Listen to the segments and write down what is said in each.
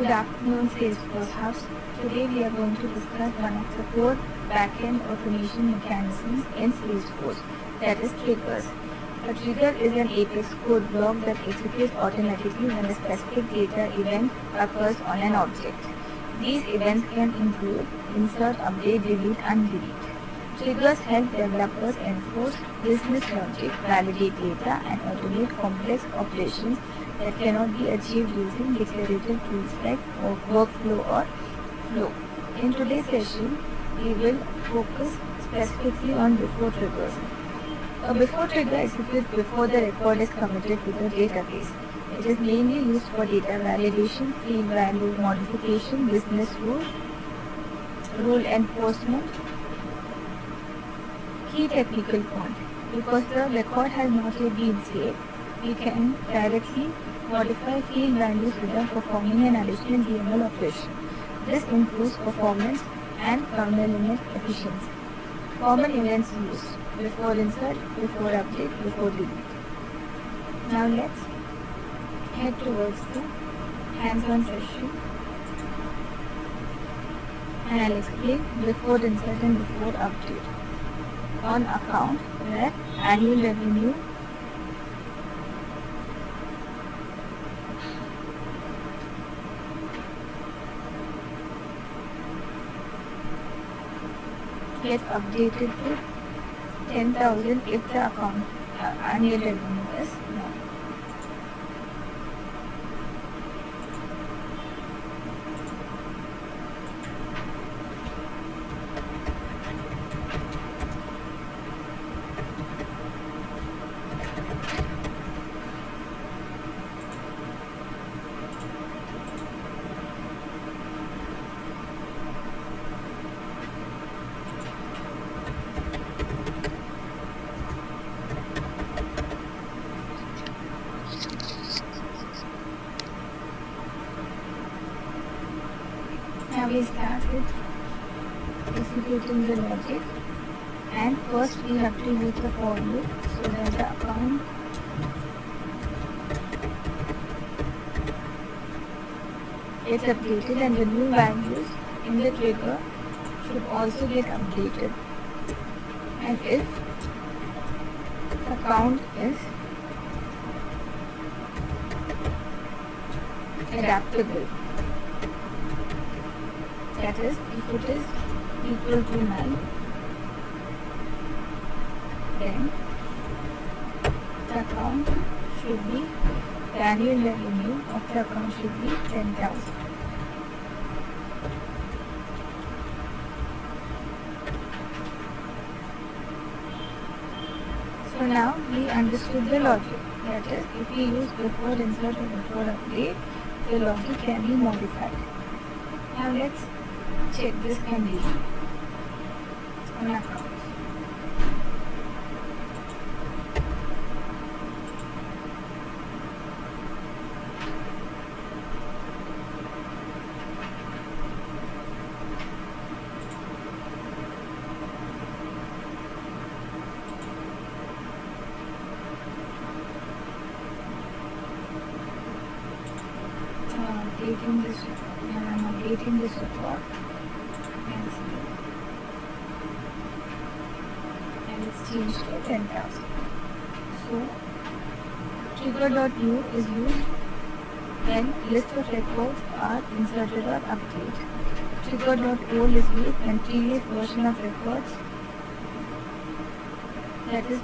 Good afternoon, Salesforce House. Today we are going to discuss one of the core backend automation mechanisms in Salesforce, that is triggers. A trigger is an Apex code block that executes automatically when a specific data event occurs on an object. These events can include insert, update, delete, and delete. Triggers help developers enforce business logic, validate data, and automate complex operations that cannot be achieved using declarative tools like workflow or flow. In today's session, we will focus specifically on before triggers. A before trigger executes before the record is committed to the database. It is mainly used for data validation, field value modification, business rules, rule enforcement. Key technical point: because the record has not yet been saved, we can directly modify field values without performing an additional DML operation. This improves performance and kernel limit efficiency. Common events used: before insert, before update, before delete. Now let's head towards the hands-on session, and I'll explain before insert and before update. On account where annual revenue gets updated to 10,000 if the account annual revenue is known. Now we started executing the logic, and first we have to use the for loop so that the account gets updated and the new values in the trigger should also get updated. And if the count is adaptable, that is, if it is equal to 9, then the account should be, the annual revenue of the account should be 10,000. So now we understood the logic, that is, if we use before insert or before update, the logic can be modified. Now let's check this condition on account. Updating this record, and I'm updating this record. And it's changed to 10,000. So trigger.new is used when list of records are inserted or updated. Trigger.old is used when previous version of records, that is,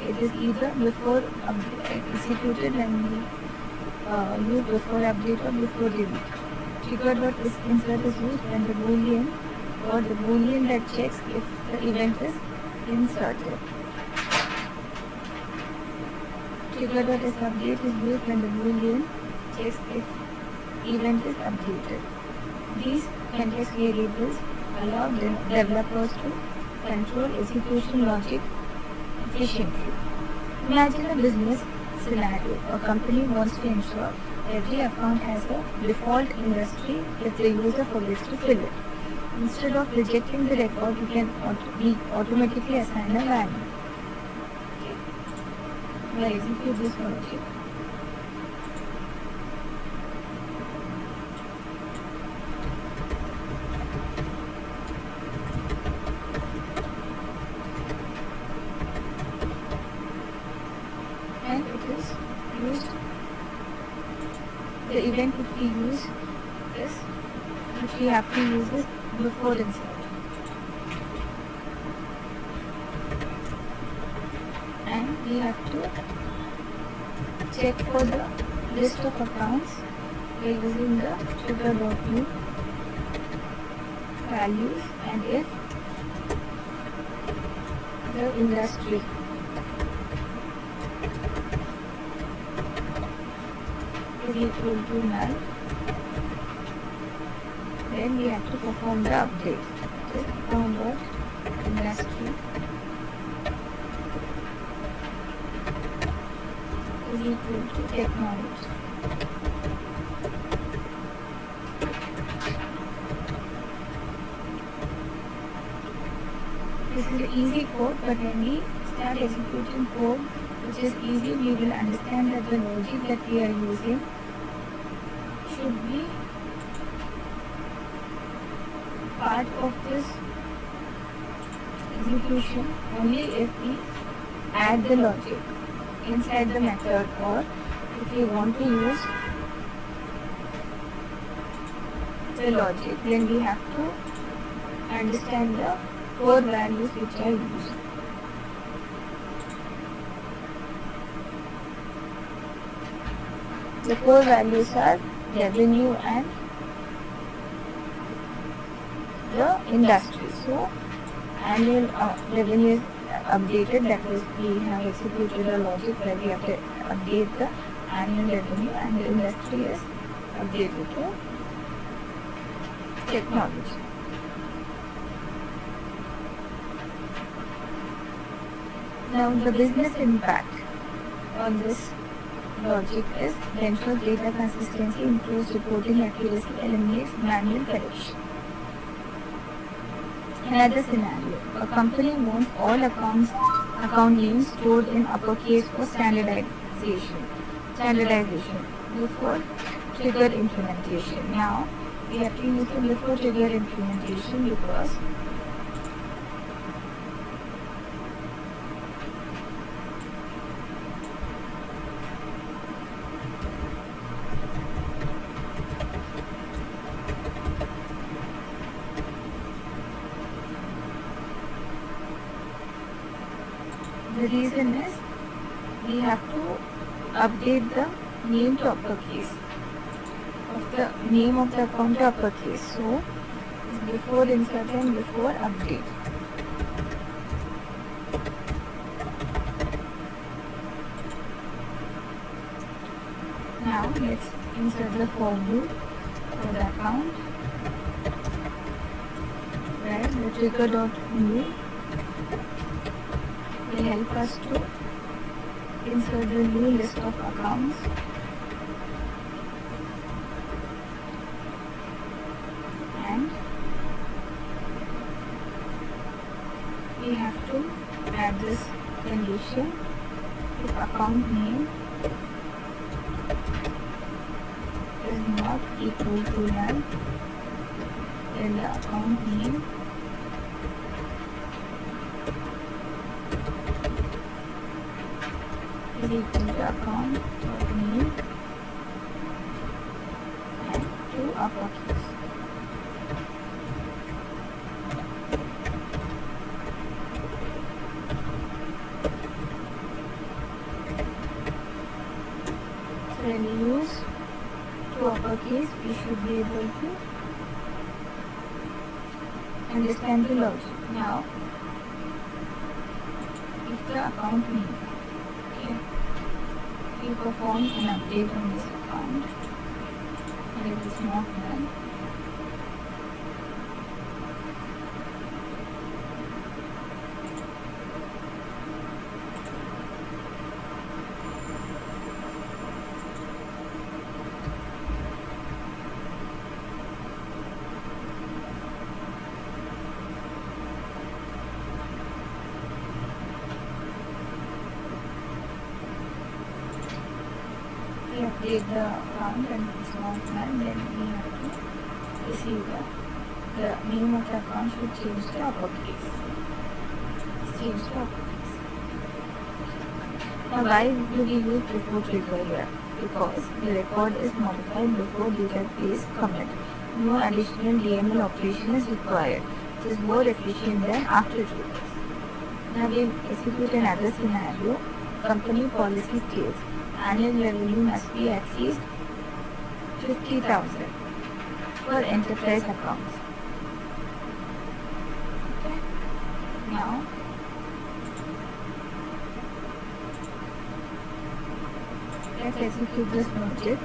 it is either before executed when we use before update or before delete. Trigger.insert is used when the boolean or the boolean that checks if the event is inserted. Trigger.isUpdate is used when the boolean checks if event is updated. These context variables allow developers to control execution logic efficiently. Imagine a business scenario. A company wants to ensure every account has a default industry if the user forgets to fill it. Instead of rejecting the record, you can automatically assign a value. We'll execute this logic. used, the event which we use is, which we have to use is before insert. And we have to check for the list of accounts by using the trigger.new values, and if the industry is equal to null, then we have to perform the update. Just account.industry is equal to technology. This is an easy code, but when we start executing code which is easy, we will understand that the logic that we are using should be part of this execution only if we add the logic inside the method, or if we want to use the logic, then we have to understand the core values which are used. The core values are revenue and the industry. So annual revenue is updated, that is, we have executed a logic where we have to update the annual revenue, and the industry is updated to technology. Now the business impact on this logic is: ensures data consistency, improves reporting accuracy, eliminates manual correction. Another scenario: a company wants all account names stored in uppercase for standardization before trigger implementation. Now we have to use the before trigger implementation because the reason is we have to update the name to uppercase, of the name of the account to uppercase. So it's before insert and before update. Now let's insert the for loop for the account, where the trigger.new will help us to insert the new list of accounts, and we have to add this condition: if account name is not equal to null, then the account name is equal to account.name and to uppercase. So when we use to uppercase, we should be able to understand the logic. Now, if the account name, we perform an update on this account and it is not done, we update the account and it's not done, then we have to receive the name of the account should change to uppercase. It's changed to uppercase. Now why do we use before trigger here? Because the record is modified before database commit. No additional DML operation is required. It is more efficient than after trigger. Now we'll execute another scenario. Company policy states annual revenue must be at least 50,000 for enterprise accounts. Okay. Now let's execute this logic.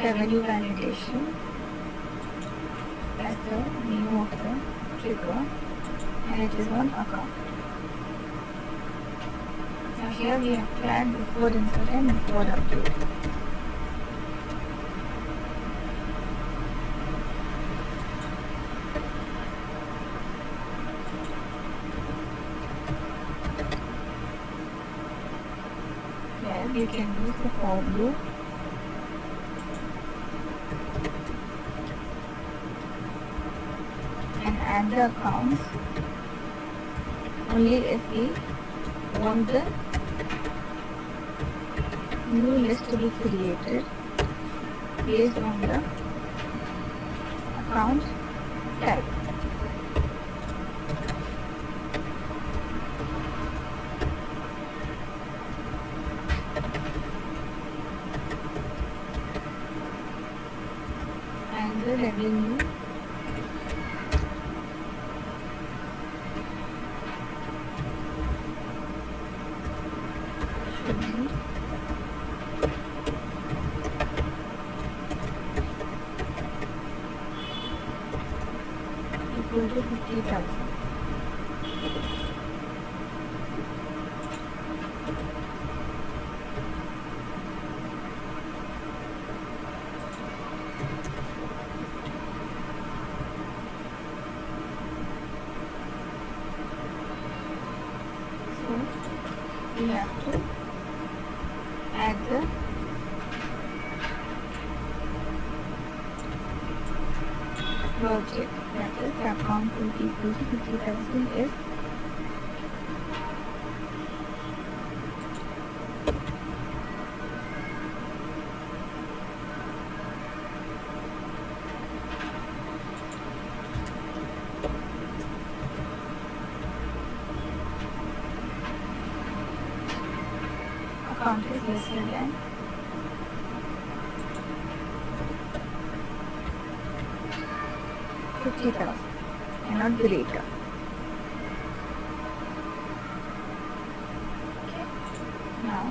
Revenue validation. That's the name of the trigger, and it is on account. Now here we have to add before insert and before update. Where we can use the for loop and add the accounts only if we want the new list to be created based on the account type. And the revenue should be equal to 50,000. So we have to add the logic, that is the account will be equal to 50,000 if account is lesser than 50,000 and not greater. Okay. Now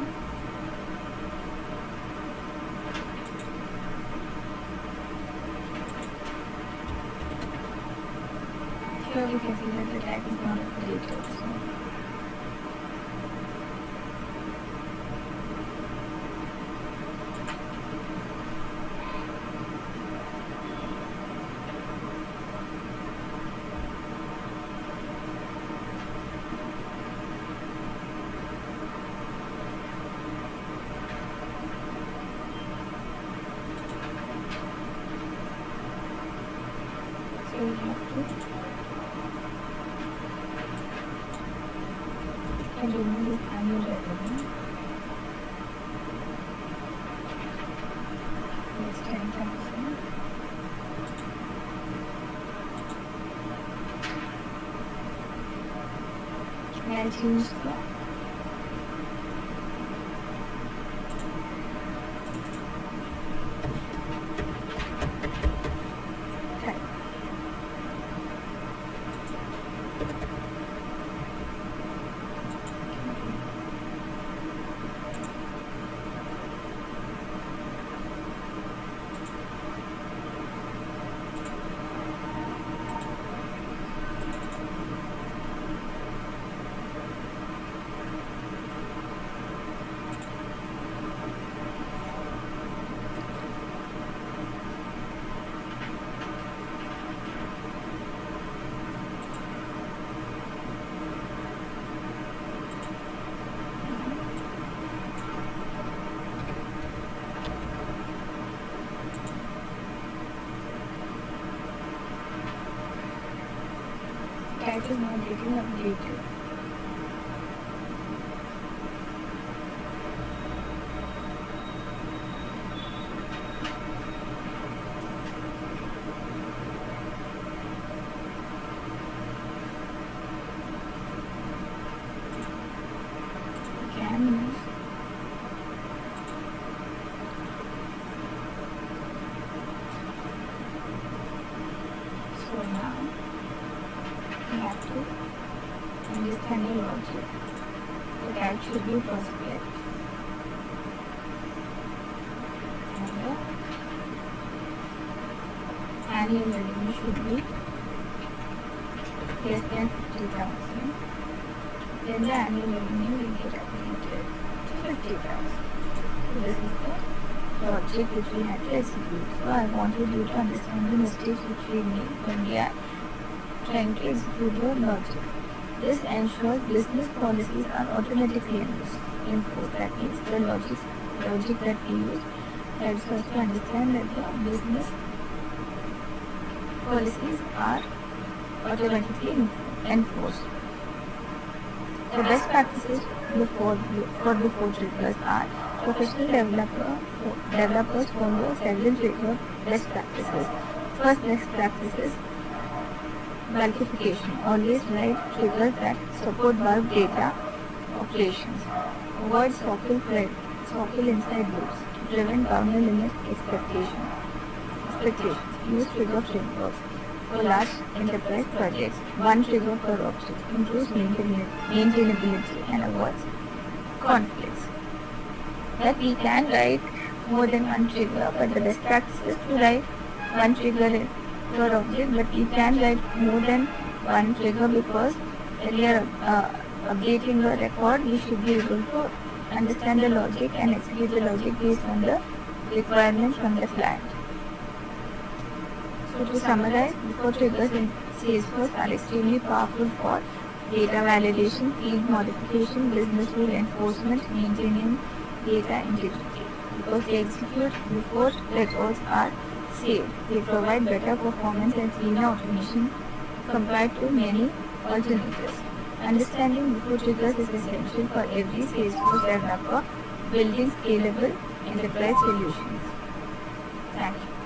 here we can see that the tag is not updated. So we have to and remove annual revenue. It's 10,000. And I'll change the type. that is not getting updated. So now we have to understand the logic. The type should be prospect and the annual revenue should be less than 50,000. Then the annual revenue will get updated to 50,000. So this is the logic which we had to execute. So I wanted you to understand the mistakes which we make when we are trying to execute the logic. This ensures business policies are automatically enforced. That means the logic that we use helps us to understand that the business policies are automatically enforced. The best practices for the four triggers are: professional developers follow several trigger best practices. First best practice is bulkification. Always write triggers that support bulk data operations. Avoid sockle inside loops to prevent boundary limit expectations. Use trigger frameworks. For large enterprise projects, one trigger per object improves maintainability and avoids conflicts. That we can write more than one trigger, but the best practice is to write one trigger per object, but we can write more than one trigger because when we are updating a record, we should be able to understand the logic and execute the logic based on the requirements from the client. So to summarize, the four triggers in Salesforce are extremely powerful for data validation, field modification, business rule enforcement, maintaining data integrity. Because they execute before records are saved, they provide better performance and cleaner automation compared to many alternatives. Understanding before triggers is essential for every Salesforce developer building scalable enterprise solutions. Thank you.